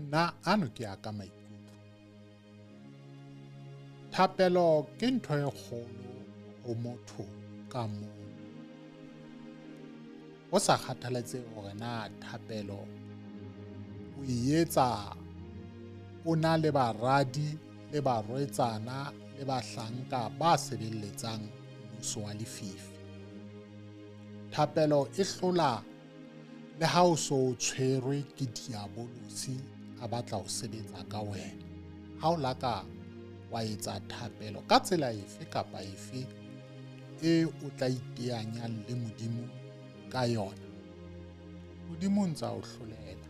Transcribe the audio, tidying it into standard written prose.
nna ano ke ya ka maikutlo. Thapelo ke ntho e kgolo ho motho ka mong. Ho sa kgathalatsehe hore na thapelo o e etsa o na le baradi le barwetsana le bahlanka ba sebeletsang mmuso wa lefifi. Thapelo e hlola le ha o so tshwerwe ke diabolosi a batla ho sebetsa ka wena. Ha o laka wa etsa thapelo ka tsela efe kapa efe e o tla iteanyang le Modimo ka yona, Modimo o ntsa o hlolela.